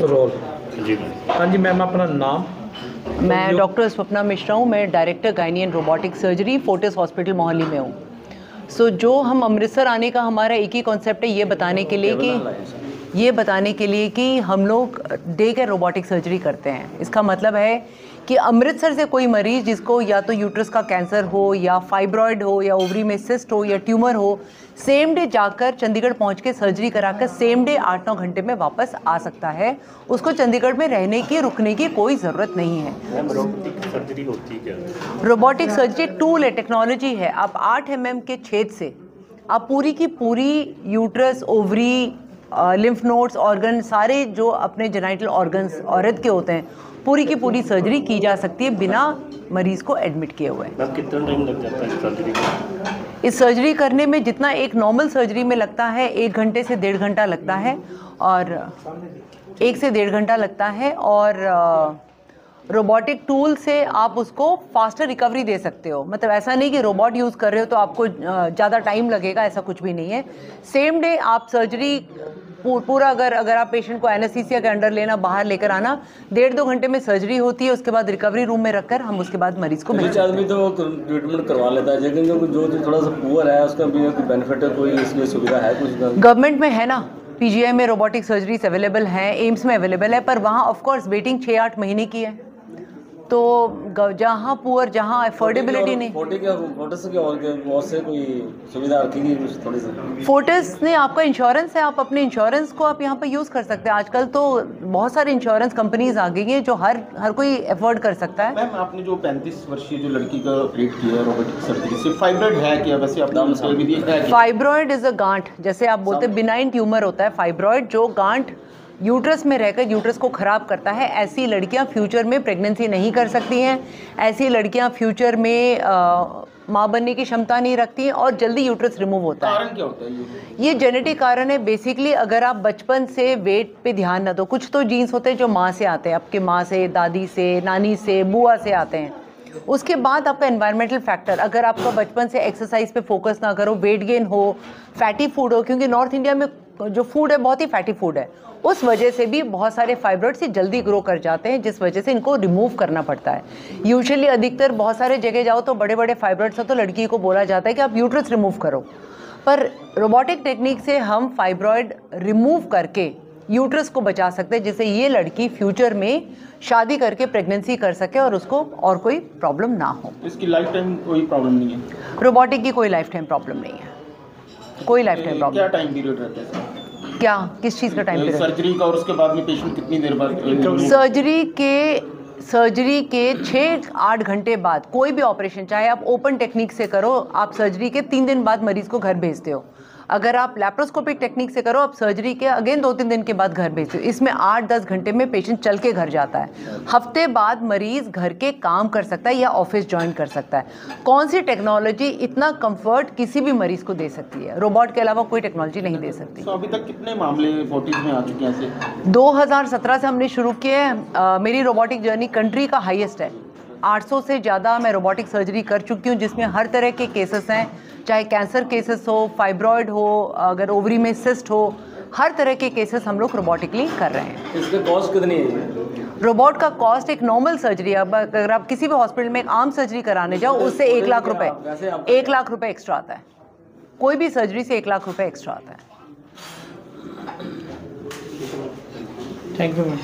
Role जी हाँ जी ma'am, अपना नाम? मैं डॉक्टर स्वप्ना मिश्रा हूँ। मैं director gynae and robotic surgery Fortis hospital Mohali में हूँ। जो हम अमृतसर आने का हमारा एक ही कॉन्सेप्ट है, ये बताने के लिए कि हम लोग डे केयर रोबोटिक सर्जरी करते हैं। इसका मतलब है कि अमृतसर से कोई मरीज़ जिसको या तो यूट्रस का कैंसर हो या फाइब्रॉयड हो या ओवरी में सिस्ट हो या ट्यूमर हो, सेम डे जाकर चंडीगढ़ पहुंच के सर्जरी कराकर सेम डे 8-9 घंटे में वापस आ सकता है। उसको चंडीगढ़ में रहने की रुकने की कोई ज़रूरत नहीं है। रोबोटिक सर्जरी होती है क्या? रोबोटिक सर्जरी टूल है, टेक्नोलॉजी है। आप 8 mm के छेद से आप पूरी की पूरी uterus, ovary, lymph nodes, organ, सारे जो अपने जेनाइटल ऑर्गन्स औरत के होते हैं, पूरी की पूरी सर्जरी की जा सकती है बिना मरीज़ को एडमिट किए हुए। मैम कितना टाइम लग जाता है सर्जरी में? इस सर्जरी करने में जितना एक नॉर्मल सर्जरी में लगता है 1 घंटे से 1.5 घंटा लगता है, और 1 से 1.5 घंटा लगता है। और रोबोटिक टूल से आप उसको फास्टर रिकवरी दे सकते हो। मतलब ऐसा नहीं कि रोबोट यूज़ कर रहे हो तो आपको ज़्यादा टाइम लगेगा, ऐसा कुछ भी नहीं है। सेम डे आप सर्जरी पूरा, अगर आप पेशेंट को एनेस्थीसिया के अंडर लेना, बाहर लेकर आना, 1.5-2 घंटे में सर्जरी होती है। उसके बाद रिकवरी रूम में रखकर हम उसके बाद मरीज़ को भेज आदमी तो ट्रीटमेंट करवा लेता है, लेकिन जो थोड़ा सा पुअर है उसका भी कोई बेनिफिट है, कोई इसमें सुविधा है कुछ? गवर्नमेंट में है ना, पीजीआई में रोबोटिक सर्जरीज अवेलेबल हैं, एम्स में अवेलेबल है, पर वहाँ ऑफकोर्स वेटिंग 6-8 महीने की है। तो जहाँ पुअर, जहाँ अफोर्डेबिलिटी नहीं। फोर्टिस कोई सुविधा रखी थोड़ी सी? फोर्टिस ने आपका इंश्योरेंस है, आप अपने इंश्योरेंस को आप यहाँ पर यूज़ कर सकते हैं। आजकल तो बहुत सारे इंश्योरेंस कंपनीज आ गई हैं जो हर कोई अफोर्ड कर सकता है। मैम आपने जो 35 वर्षीय जो लड़की का ऑपरेट किया है रोबोटिक सर्जरी से, फाइब्रॉइड है क्या? वैसे आपने फाइब्रॉइड इज अ गांठ, जैसे आप बोलते हैं बिनाइन ट्यूमर होता है फाइब्रॉइड, जो गांठ यूट्रस में रहकर यूट्रस को ख़राब करता है। ऐसी लड़कियां फ्यूचर में प्रेगनेंसी नहीं कर सकती हैं। ऐसी लड़कियां फ्यूचर में माँ बनने की क्षमता नहीं रखती हैं और जल्दी यूट्रस रिमूव होता है। कारण क्या होता है ये जेनेटिक कारण है बेसिकली। अगर आप बचपन से वेट पे ध्यान ना दो, कुछ तो जीन्स होते हैं जो माँ से आते हैं, आपके माँ से, दादी से, नानी से, बुआ से आते हैं। उसके बाद आपका एनवायरमेंटल फैक्टर, अगर आपका बचपन से एक्सरसाइज पे फोकस ना करो, वेट गेन हो, फैटी फूड हो, क्योंकि नॉर्थ इंडिया में जो फूड है बहुत ही फैटी फूड है, उस वजह से भी बहुत सारे फाइब्रॉइड्स जल्दी ग्रो कर जाते हैं, जिस वजह से इनको रिमूव करना पड़ता है। यूजुअली अधिकतर बहुत सारे जगह जाओ तो बड़े बड़े फाइब्रॉइड्स हो तो लड़की को बोला जाता है कि आप यूट्रस रिमूव करो, पर रोबोटिक टेक्निक से हम फाइब्रॉइड रिमूव करके यूट्रस को बचा सकते हैं, जिससे ये लड़की फ्यूचर में शादी करके प्रेगनेंसी कर सके और उसको और कोई प्रॉब्लम ना हो। इसकी लाइफ टाइम कोई प्रॉब्लम नहीं है? रोबोटिक की कोई लाइफ टाइम प्रॉब्लम नहीं है, कोई लाइफ टाइम प्रॉब्लम। क्या टाइम पीरियड रहता है? क्या, किस चीज़ का टाइम पीरियड? सर्जरी का, और उसके बाद में पेशेंट कितनी देर बाद? सर्जरी के 6-8 घंटे बाद कोई भी ऑपरेशन, चाहे आप ओपन टेक्निक से करो, आप सर्जरी के 3 दिन बाद मरीज़ को घर भेजते हो। अगर आप लैप्रोस्कोपिक टेक्निक से करो, आप सर्जरी के अगेन 2-3 दिन के बाद घर भेजते हो। इसमें 8-10 घंटे में पेशेंट चल के घर जाता है। हफ्ते बाद मरीज़ घर के काम कर सकता है या ऑफिस ज्वाइन कर सकता है। कौन सी टेक्नोलॉजी इतना कंफर्ट किसी भी मरीज़ को दे सकती है? रोबोट के अलावा कोई टेक्नोलॉजी नहीं दे सकती। तो अभी तक कितने मामले फोर्टिस में आ चुके हैं? 2017 से हमने शुरू किए हैं। मेरी रोबोटिक जर्नी कंट्री का हाईएस्ट है। 800 से ज़्यादा मैं रोबोटिक सर्जरी कर चुकी हूँ, जिसमें हर तरह के केसेस हैं, चाहे कैंसर केसेस हो, फाइब्रॉयड हो, अगर ओवरी में सिस्ट हो, हर तरह के केसेस हम लोग रोबोटिकली कर रहे हैं। इसका कॉस्ट कितनी है? रोबोट का कॉस्ट एक नॉर्मल सर्जरी, अब अगर आप किसी भी हॉस्पिटल में एक आम सर्जरी कराने जाओ, उससे 1 लाख रुपए, 1 लाख रुपए एक्स्ट्रा आता है। कोई भी सर्जरी से 1 लाख रुपए एक्स्ट्रा आता है। Thank you ma'am.